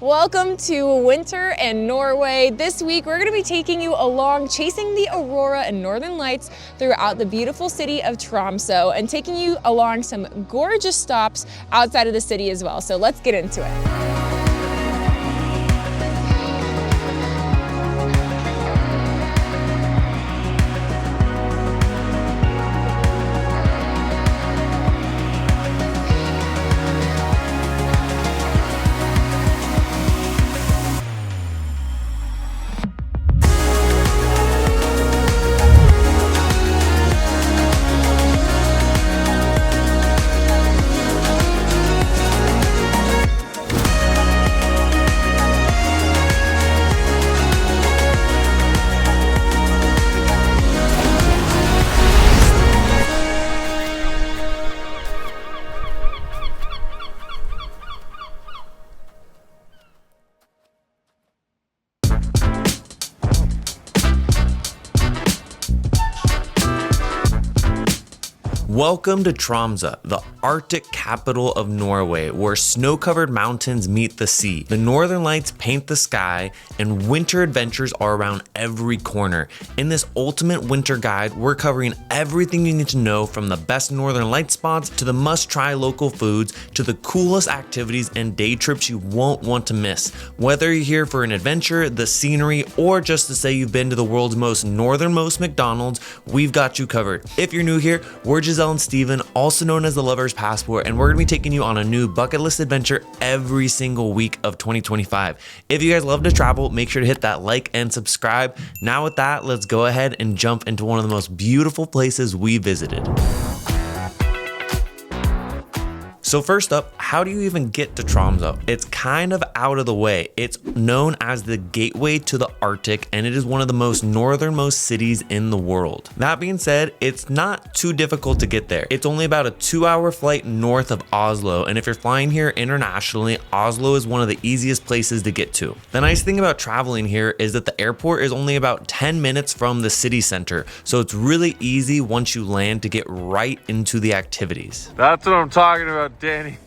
Welcome to winter in Norway. This week we're going to be taking you along chasing the aurora and northern lights throughout the beautiful city of Tromsø and taking you along some gorgeous stops outside of the city as well. So let's get into it. Welcome to Tromsø, the Arctic capital of Norway, where snow-covered mountains meet the sea, the northern lights paint the sky, and winter adventures are around every corner. In this ultimate winter guide, we're covering everything you need to know, from the best northern light spots to the must-try local foods to the coolest activities and day trips you won't want to miss. Whether you're here for an adventure, the scenery, or just to say you've been to the world's most northernmost McDonald's, we've got you covered. If you're new here, we're Giselle and Steven, also known as the Lover's Passport, and we're going to be taking you on a new bucket list adventure every single week of 2025. If you guys love to travel, make sure to hit that like and subscribe. Now with that, let's go ahead and jump into one of the most beautiful places we visited. So first up, how do you even get to Tromsø? It's kind of out of the way. It's known as the gateway to the Arctic, and it is one of the most northernmost cities in the world. That being said, it's not too difficult to get there. It's only about a 2-hour flight north of Oslo, and if you're flying here internationally, Oslo is one of the easiest places to get to. The nice thing about traveling here is that the airport is only about 10 minutes from the city center, so it's really easy once you land to get right into the activities. That's what I'm talking about, Danny.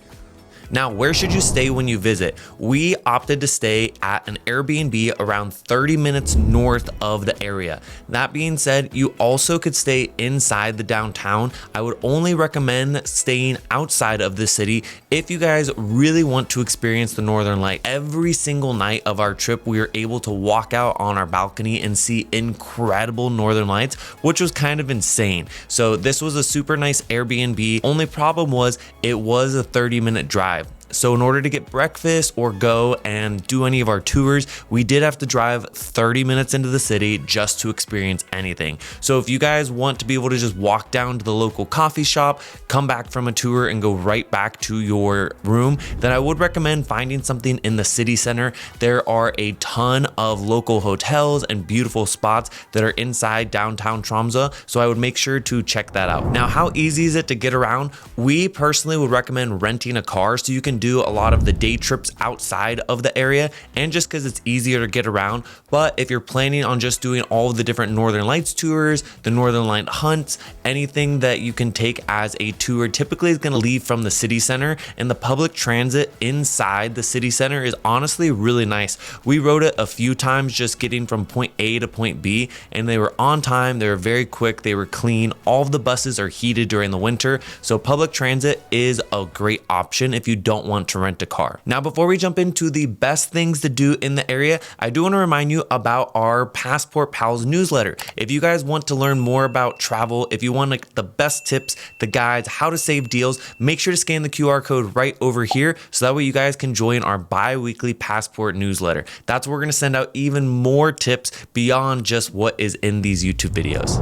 Now, where should you stay when you visit? We opted to stay at an Airbnb around 30 minutes north of the area. That being said, you also could stay inside the downtown. I would only recommend staying outside of the city if you guys really want to experience the Northern Light. Every single night of our trip, we were able to walk out on our balcony and see incredible Northern Lights, which was kind of insane. So this was a super nice Airbnb. Only problem was it was a 30-minute drive. So in order to get breakfast or go and do any of our tours, we did have to drive 30 minutes into the city just to experience anything. So if you guys want to be able to just walk down to the local coffee shop, come back from a tour and go right back to your room, then I would recommend finding something in the city center. There are a ton of local hotels and beautiful spots that are inside downtown Tromsø, so I would make sure to check that out. Now, how easy is it to get around? We personally would recommend renting a car so you can do a lot of the day trips outside of the area, and just because it's easier to get around. But if you're planning on just doing all of the different Northern Lights tours, the Northern Light hunts, anything that you can take as a tour typically is going to leave from the city center, and the public transit inside the city center is honestly really nice. We rode it a few times just getting from point A to point B, and they were on time, they were very quick, they were clean. All of the buses are heated during the winter, so public transit is a great option if you don't want to rent a car. Now, before we jump into the best things to do in the area, I do want to remind you about our Passport Pals newsletter. If you guys want to learn more about travel, if you want like the best tips, the guides, how to save deals, make sure to scan the QR code right over here so that way you guys can join our bi-weekly Passport newsletter. That's where we're going to send out even more tips beyond just what is in these YouTube videos.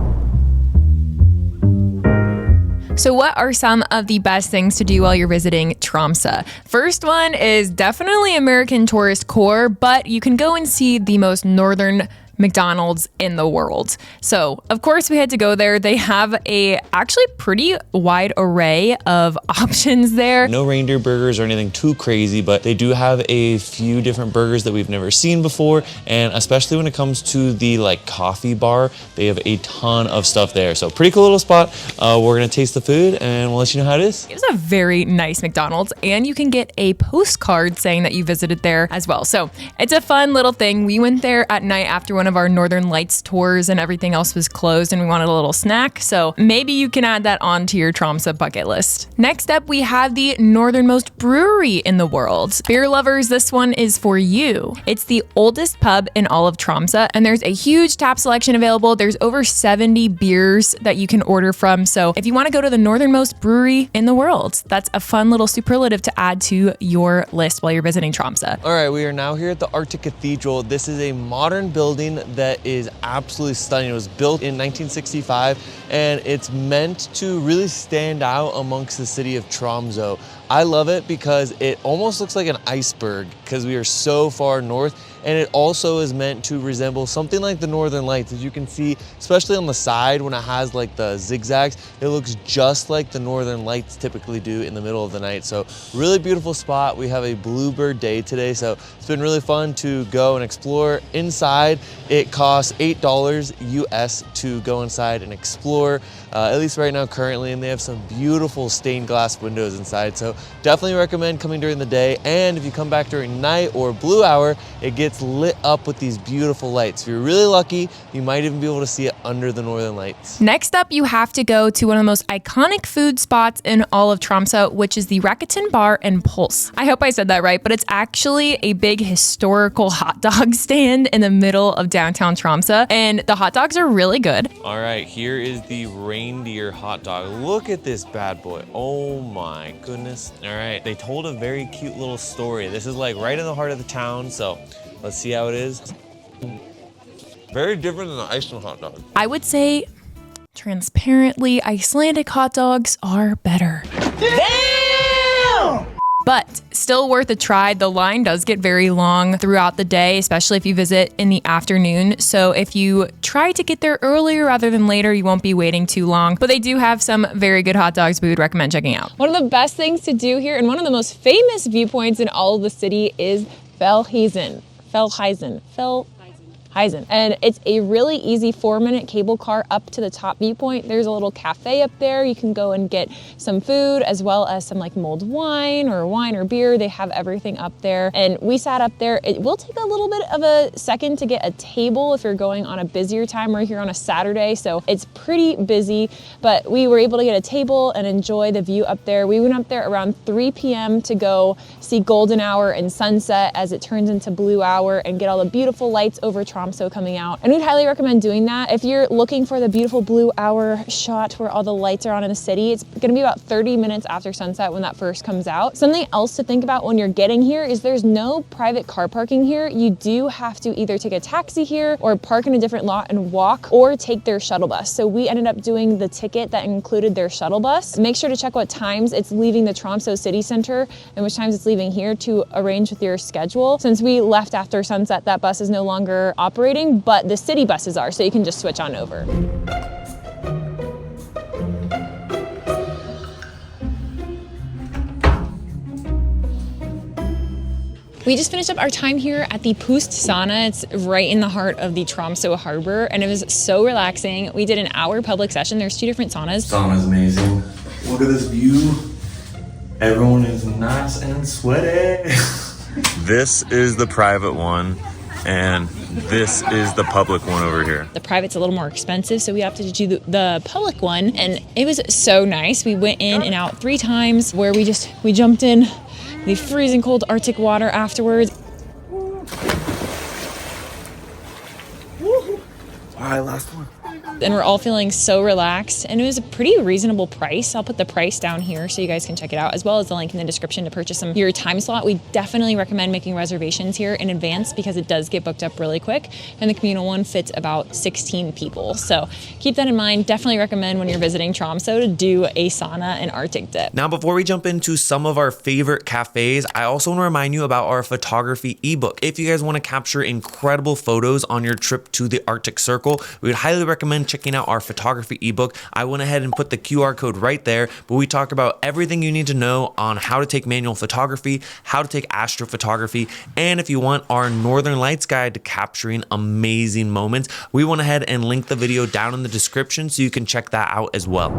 So what are some of the best things to do while you're visiting Tromsø? First one is definitely American Tourist Core, but you can go and see the most northern McDonald's in the world. So of course we had to go there. They have a actually pretty wide array of options there. No reindeer burgers or anything too crazy, but they do have a few different burgers that we've never seen before. And especially when it comes to the like coffee bar, they have a ton of stuff there. So pretty cool little spot. We're gonna taste the food and we'll let you know how it is. It's a very nice McDonald's, and you can get a postcard saying that you visited there as well. So it's a fun little thing. We went there at night after one of our Northern Lights tours and everything else was closed and we wanted a little snack. So maybe you can add that onto your Tromsø bucket list. Next up, we have the Northernmost Brewery in the world. Beer lovers, this one is for you. It's the oldest pub in all of Tromsø, and there's a huge tap selection available. There's over 70 beers that you can order from. So if you want to go to the Northernmost Brewery in the world, that's a fun little superlative to add to your list while you're visiting Tromsø. All right, we are now here at the Arctic Cathedral. This is a modern building that is absolutely stunning. It was built in 1965 and it's meant to really stand out amongst the city of Tromsø. I love it because it almost looks like an iceberg because we are so far north, and it also is meant to resemble something like the Northern Lights. As you can see, especially on the side when it has like the zigzags, it looks just like the Northern Lights typically do in the middle of the night. So really beautiful spot. We have a bluebird day today, so it's been really fun to go and explore. Inside, it costs $8 US to go inside and explore, at least right now currently, and they have some beautiful stained glass windows inside. So definitely recommend coming during the day, and if you come back during night or blue hour, it gets lit up with these beautiful lights. If you're really lucky, you might even be able to see it under the Northern Lights. Next up, you have to go to one of the most iconic food spots in all of Tromsø, which is the Raketten Bar Polse. I hope I said that right, but it's actually a big historical hot dog stand in the middle of downtown Tromsø, and the hot dogs are really good. All right, here is the reindeer hot dog. Look at this bad boy. Oh my goodness. All right, they told a very cute little story. This is like right in the heart of the town, so let's see how it is. Very different than the Iceland hot dog. I would say, transparently, Icelandic hot dogs are better. Damn! But still worth a try. The line does get very long throughout the day, especially if you visit in the afternoon. So if you try to get there earlier rather than later, you won't be waiting too long. But they do have some very good hot dogs we would recommend checking out. One of the best things to do here and one of the most famous viewpoints in all of the city is Fjellheisen. And it's a really easy 4-minute cable car up to the top viewpoint. There's a little cafe up there. You can go and get some food as well as some like mulled wine or beer. They have everything up there. And we sat up there. It will take a little bit of a second to get a table if you're going on a busier time. We're here on a Saturday, so it's pretty busy, but we were able to get a table and enjoy the view up there. We went up there around 3 p.m. to go see golden hour and sunset as it turns into blue hour and get all the beautiful lights over Tromsø coming out. And we'd highly recommend doing that. If you're looking for the beautiful blue hour shot where all the lights are on in the city, it's gonna be about 30 minutes after sunset when that first comes out. Something else to think about when you're getting here is there's no private car parking here. You do have to either take a taxi here or park in a different lot and walk or take their shuttle bus. So we ended up doing the ticket that included their shuttle bus. Make sure to check what times it's leaving the Tromsø city center and which times it's leaving here to arrange with your schedule. Since we left after sunset, that bus is no longer operating, but the city buses are, so you can just switch on over. We just finished up our time here at the Pust Sauna. It's right in the heart of the Tromsø harbor, and it was so relaxing. We did an hour public session. There's 2 different saunas. Sauna's amazing. Look at this view. Everyone is nice and sweaty. This is the private one, and this is the public one over here. The private's a little more expensive, so we opted to do the public one, and it was so nice. We went in and out 3 times where we jumped in the freezing cold Arctic water afterwards. All right, last one. And we're all feeling so relaxed, and it was a pretty reasonable price. I'll put the price down here so you guys can check it out, as well as the link in the description to purchase your time slot. We definitely recommend making reservations here in advance because it does get booked up really quick, and the communal one fits about 16 people. So keep that in mind. Definitely recommend when you're visiting Tromsø to do a sauna and Arctic dip. Now, before we jump into some of our favorite cafes, I also want to remind you about our photography ebook. If you guys want to capture incredible photos on your trip to the Arctic Circle, we would highly recommend checking out our photography ebook. I went ahead and put the QR code right there, but we talk about everything you need to know on how to take manual photography, how to take astrophotography, and if you want our Northern Lights guide to capturing amazing moments, we went ahead and linked the video down in the description so you can check that out as well.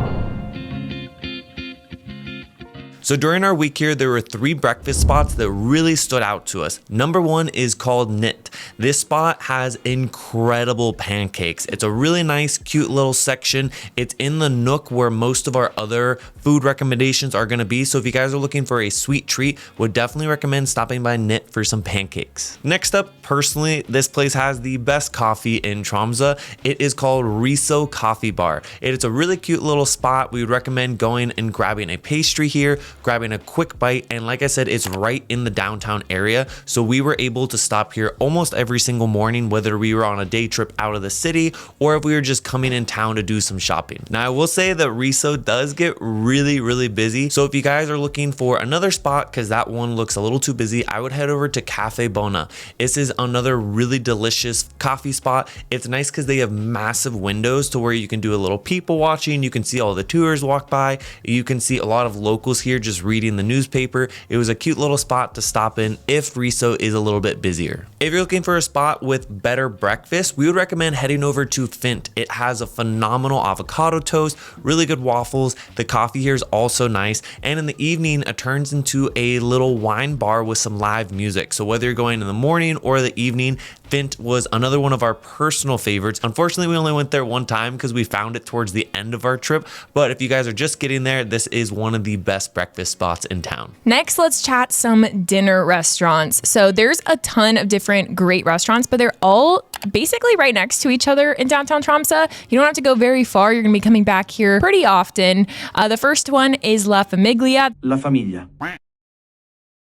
So during our week here, there were 3 breakfast spots that really stood out to us. Number 1 is called Knit. This spot has incredible pancakes. It's a really nice, cute little section. It's in the nook where most of our other food recommendations are gonna be. So if you guys are looking for a sweet treat, would definitely recommend stopping by Knit for some pancakes. Next up, personally, this place has the best coffee in Tromsø. It is called Riso Coffee Bar. It is a really cute little spot. We would recommend going and grabbing a pastry here, grabbing a quick bite, and like I said, it's right in the downtown area, so we were able to stop here almost every single morning, whether we were on a day trip out of the city or if we were just coming in town to do some shopping. Now I will say that Riso does get really busy, so if you guys are looking for another spot because that one looks a little too busy, I would head over to Cafe Bona. This is another really delicious coffee spot. It's nice because they have massive windows to where you can do a little people watching, you can see all the tours walk by, you can see a lot of locals here just reading the newspaper. It was a cute little spot to stop in if Riso is a little bit busier. If you're looking for a spot with better breakfast, we would recommend heading over to Fint. It has a phenomenal avocado toast, really good waffles. The coffee here is also nice, and in the evening it turns into a little wine bar with some live music. So whether you're going in the morning or the evening, Fint was another one of our personal favorites. Unfortunately, we only went there one time because we found it towards the end of our trip, but if you guys are just getting there, this is one of the best breakfast spots in town. Next, let's chat some dinner restaurants. So there's a ton of different great restaurants, but they're all basically right next to each other in downtown Tromsø. You don't have to go very far. You're gonna be coming back here pretty often. The first one is La Famiglia. La Familia.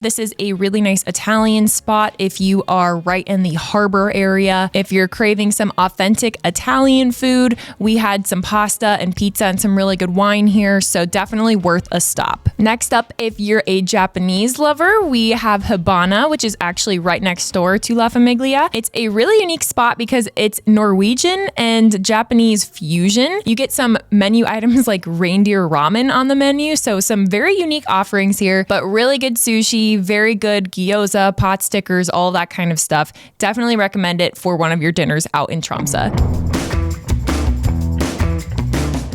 This is a really nice Italian spot if you are right in the harbor area. If you're craving some authentic Italian food, we had some pasta and pizza and some really good wine here, so definitely worth a stop. Next up, if you're a Japanese lover, we have Habana, which is actually right next door to La Famiglia. It's a really unique spot because it's Norwegian and Japanese fusion. You get some menu items like reindeer ramen on the menu, so some very unique offerings here, but really good sushi, very good gyoza, pot stickers, all that kind of stuff. Definitely recommend it for one of your dinners out in Tromsø.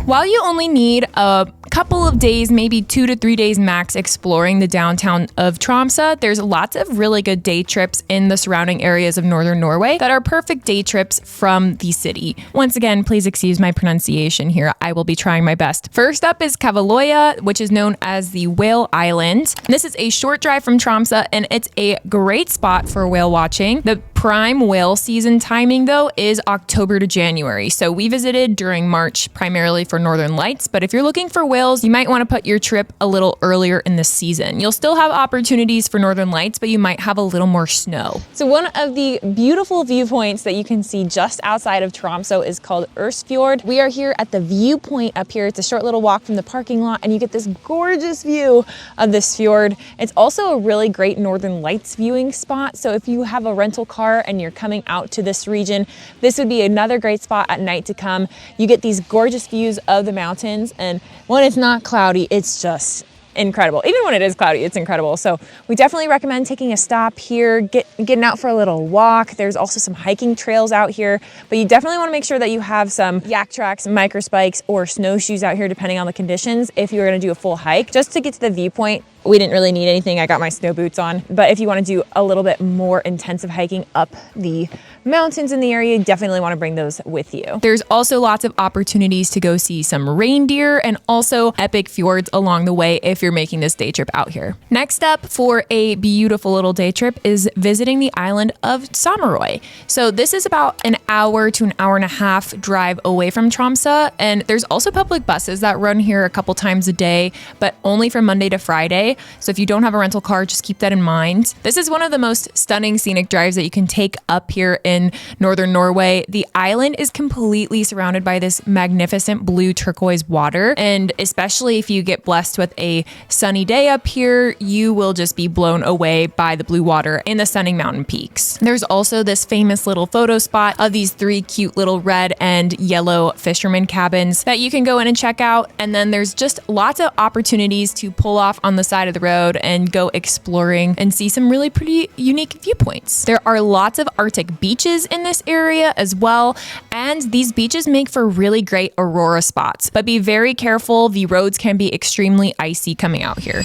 While you only need a couple of days, maybe 2 to 3 days max exploring the downtown of Tromsø, there's lots of really good day trips in the surrounding areas of northern Norway that are perfect day trips from the city. Once again, please excuse my pronunciation here. I will be trying my best. First up is Kvaløya, which is known as the Whale Island. This is a short drive from Tromsø, and it's a great spot for whale watching. The prime whale season timing, though, is October to January. So we visited during March, primarily for Northern Lights, but if you're looking for whales, you might want to put your trip a little earlier in the season. You'll still have opportunities for Northern Lights, but you might have a little more snow. So one of the beautiful viewpoints that you can see just outside of Tromsø is called Ørsfjord. We are here at the viewpoint up here. It's a short little walk from the parking lot, and you get this gorgeous view of this fjord. It's also a really great Northern Lights viewing spot. So if you have a rental car and you're coming out to this region, this would be another great spot at night to come. You get these gorgeous views of the mountains, and when it's not cloudy, it's just incredible. Even when it is cloudy, it's incredible. So we definitely recommend taking a stop here, getting out for a little walk. There's also some hiking trails out here, but you definitely want to make sure that you have some yak tracks, micro spikes, or snowshoes out here, depending on the conditions, if you're going to do a full hike. Just to get to the viewpoint, we didn't really need anything. I got my snow boots on. But if you want to do a little bit more intensive hiking up the mountains in the area, you definitely want to bring those with you. There's also lots of opportunities to go see some reindeer and also epic fjords along the way if you're making this day trip out here. Next up for a beautiful little day trip is visiting the island of Sommarøy. So this is about an hour to an hour and a half drive away from Tromsø, and there's also public buses that run here a couple times a day, but only from Monday to Friday. So if you don't have a rental car, just keep that in mind. This is one of the most stunning scenic drives that you can take up here in northern Norway. The island is completely surrounded by this magnificent blue turquoise water, and especially if you get blessed with a sunny day up here, you will just be blown away by the blue water and the stunning mountain peaks. There's also this famous little photo spot of these 3 cute little red and yellow fisherman cabins that you can go in and check out, and then there's just lots of opportunities to pull off on the side of the road and go exploring and see some really pretty unique viewpoints. There are lots of Arctic beaches in this area as well, and these beaches make for really great aurora spots, but be very careful. The roads can be extremely icy coming out here.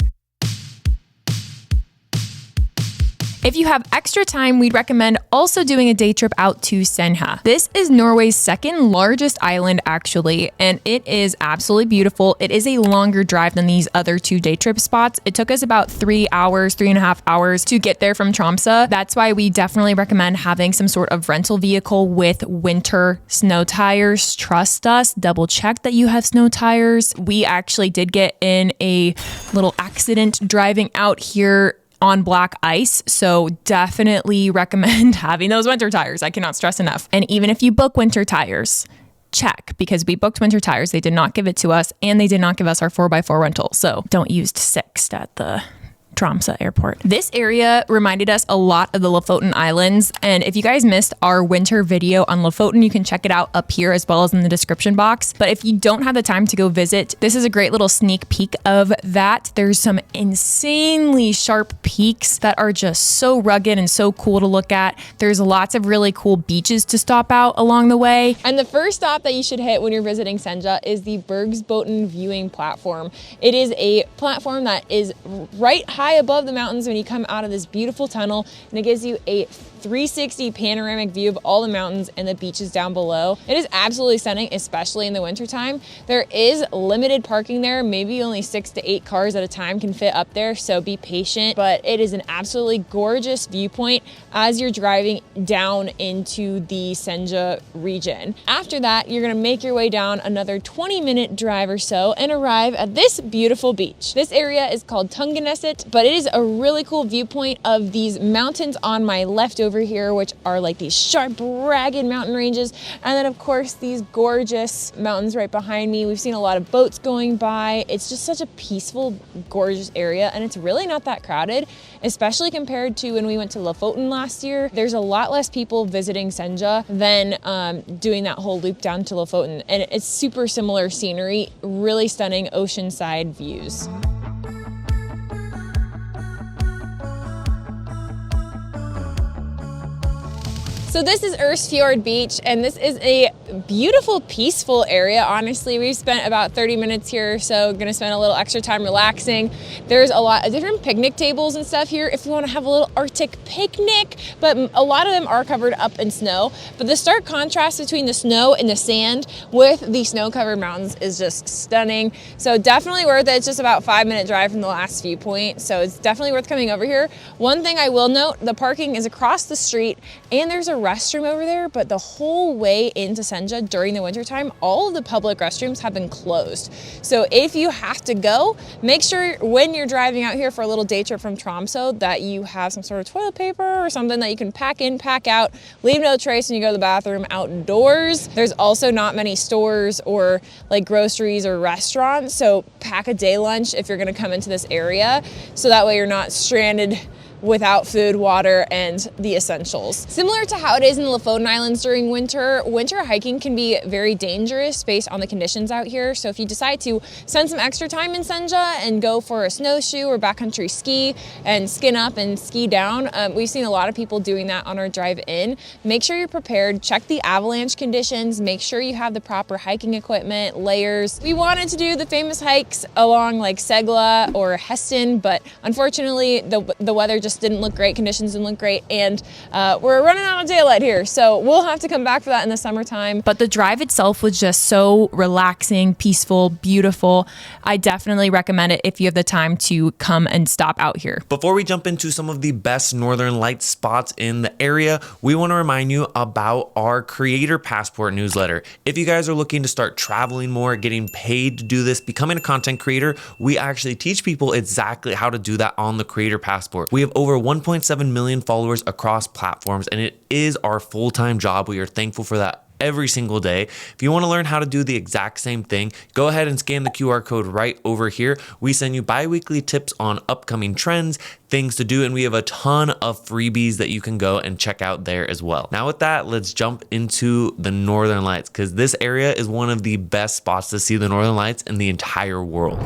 If you have extra time, we'd recommend also doing a day trip out to Senja. This is Norway's second largest island, actually, and it is absolutely beautiful. It is a longer drive than these other 2 day trip spots. It took us about 3.5 hours to get there from Tromsø. That's why we definitely recommend having some sort of rental vehicle with winter snow tires. Trust us, double check that you have snow tires. We actually did get in a little accident driving out here on black ice, so definitely recommend having those winter tires. I cannot stress enough. And even if you book winter tires, check, because we booked winter tires. They did not give it to us, and they did not give us our 4x4 rental. So don't use Sixt at the Tromsø airport. This area reminded us a lot of the Lofoten Islands, and if you guys missed our winter video on Lofoten, you can check it out up here as well as in the description box. But if you don't have the time to go visit, this is a great little sneak peek of that. There's some insanely sharp peaks that are just so rugged and so cool to look at. There's lots of really cool beaches to stop out along the way. And the first stop that you should hit when you're visiting Senja is the Bergsboten viewing platform. It is a platform that is right high above the mountains when you come out of this beautiful tunnel, and it gives you a 360 panoramic view of all the mountains and the beaches down below. It is absolutely stunning, especially in the wintertime. There is limited parking there. Maybe only 6 to 8 cars at a time can fit up there, so be patient. But it is an absolutely gorgeous viewpoint as you're driving down into the Senja region. After that, you're gonna make your way down another 20-minute drive or so and arrive at this beautiful beach. This area is called Tungeneset, but it is a really cool viewpoint of these mountains on my left over here, which are like these sharp, ragged mountain ranges. And then of course, these gorgeous mountains right behind me. We've seen a lot of boats going by. It's just such a peaceful, gorgeous area. And it's really not that crowded, especially compared to when we went to Lofoten last year. There's a lot less people visiting Senja than doing that whole loop down to Lofoten. And it's super similar scenery, really stunning oceanside views. So this is Ørsfjord Beach, and this is a beautiful, peaceful area. Honestly, we've spent about 30 minutes here, so gonna spend a little extra time relaxing. There's a lot of different picnic tables and stuff here if you wanna have a little Arctic picnic, but a lot of them are covered up in snow. But the stark contrast between the snow and the sand with the snow-covered mountains is just stunning. So definitely worth it. It's just about a 5-minute drive from the last viewpoint, so it's definitely worth coming over here. One thing I will note, the parking is across the street, and there's a restroom over there, but the whole way into Senja during the wintertime, all of the public restrooms have been closed. So if you have to go, make sure when you're driving out here for a little day trip from Tromsø that you have some sort of toilet paper or something that you can pack in, pack out, leave no trace when you go to the bathroom outdoors. There's also not many stores or like groceries or restaurants, so pack a day lunch if you're gonna come into this area, so that way you're not stranded without food, water, and the essentials. Similar to how it is in the Lofoten Islands during winter hiking can be very dangerous based on the conditions out here. So if you decide to spend some extra time in Senja and go for a snowshoe or backcountry ski and skin up and ski down, we've seen a lot of people doing that on our drive in. Make sure you're prepared, check the avalanche conditions, make sure you have the proper hiking equipment, layers. We wanted to do the famous hikes along like Segla or Heston, but unfortunately the weather just didn't look great, conditions didn't look great, and we're running out of daylight here, so we'll have to come back for that in the summertime. But the drive itself was just so relaxing, peaceful, beautiful. I definitely recommend it if you have the time to come and stop out here. Before we jump into some of the best Northern Lights spots in the area, we want to remind you about our Creator Passport newsletter. If you guys are looking to start traveling more, getting paid to do this, becoming a content creator, we actually teach people exactly how to do that on the Creator Passport. We have over 1.7 million followers across platforms, and it is our full-time job. We are thankful for that every single day. If you want to learn how to do the exact same thing, go ahead and scan the QR code right over here. We send you bi-weekly tips on upcoming trends, things to do, and we have a ton of freebies that you can go and check out there as well. Now with that, let's jump into the Northern Lights, because this area is one of the best spots to see the Northern Lights in the entire world.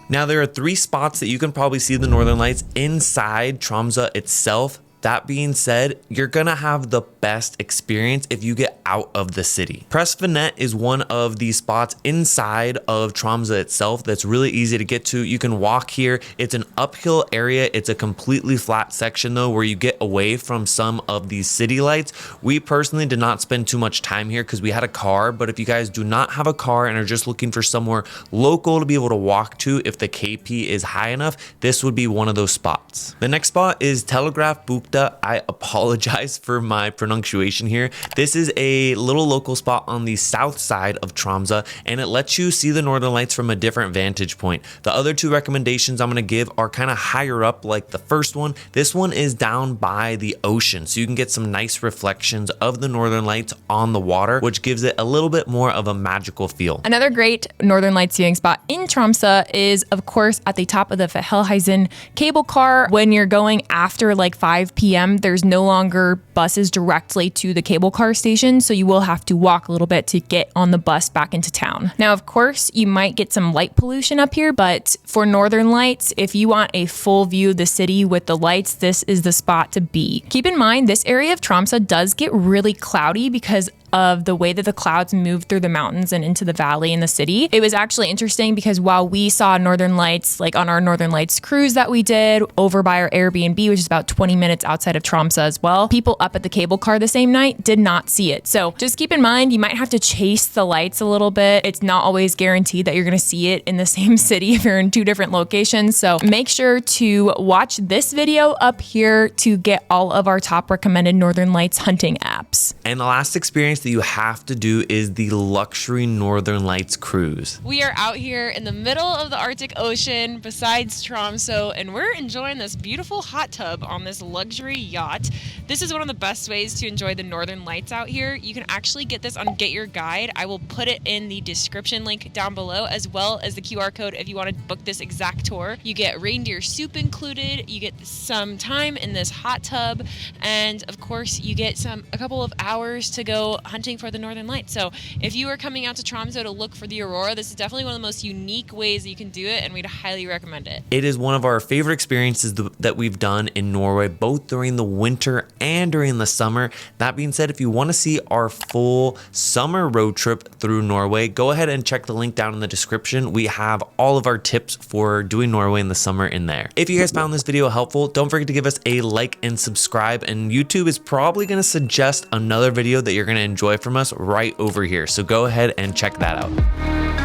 Now there are 3 spots that you can probably see the Northern Lights inside Tromsø itself. That being said, you're gonna have the best experience if you get out of the city. Pressfinnet is one of these spots inside of Tromsø itself that's really easy to get to. You can walk here. It's an uphill area. It's a completely flat section though, where you get away from some of these city lights. We personally did not spend too much time here because we had a car, but if you guys do not have a car and are just looking for somewhere local to be able to walk to if the KP is high enough, this would be one of those spots. The next spot is Telegraph Bukta. I apologize for my pronunciation here. This is a little local spot on the south side of Tromsø, and it lets you see the Northern Lights from a different vantage point. The other 2 recommendations I'm going to give are kind of higher up like the first one. This one is down by the ocean, so you can get some nice reflections of the Northern Lights on the water, which gives it a little bit more of a magical feel. Another great Northern Lights viewing spot in Tromsø is, of course, at the top of the Fjellheisen Cable Car. When you're going after like 5 p.m., there's no longer buses directly to the cable car station, so you will have to walk a little bit to get on the bus back into town. Now, of course, you might get some light pollution up here, but for Northern Lights, if you want a full view of the city with the lights, this is the spot to be. Keep in mind, this area of Tromsø does get really cloudy because of the way that the clouds move through the mountains and into the valley in the city. It was actually interesting because while we saw Northern Lights, like on our Northern Lights cruise that we did over by our Airbnb, which is about 20 minutes outside of Tromsø as well, people up at the cable car the same night did not see it. So just keep in mind, you might have to chase the lights a little bit. It's not always guaranteed that you're gonna see it in the same city if you're in 2 different locations. So make sure to watch this video up here to get all of our top recommended Northern Lights hunting apps. And the last experience that you have to do is the luxury Northern Lights cruise. We are out here in the middle of the Arctic Ocean besides Tromsø, and we're enjoying this beautiful hot tub on this luxury yacht. This is one of the best ways to enjoy the Northern Lights out here. You can actually get this on Get Your Guide. I will put it in the description link down below, as well as the QR code if you want to book this exact tour. You get reindeer soup included, you get some time in this hot tub, and of course you get a couple of hours to go hunting for the Northern Lights. So if you are coming out to Tromsø to look for the aurora, this is definitely one of the most unique ways that you can do it, and we'd highly recommend it. It is one of our favorite experiences that we've done in Norway, both during the winter and during the summer. That being said, if you want to see our full summer road trip through Norway, go ahead and check the link down in the description. We have all of our tips for doing Norway in the summer in there. If you guys found this video helpful, don't forget to give us a like and subscribe, and YouTube is probably going to suggest another video that you're going to enjoy from us right over here. So go ahead and check that out.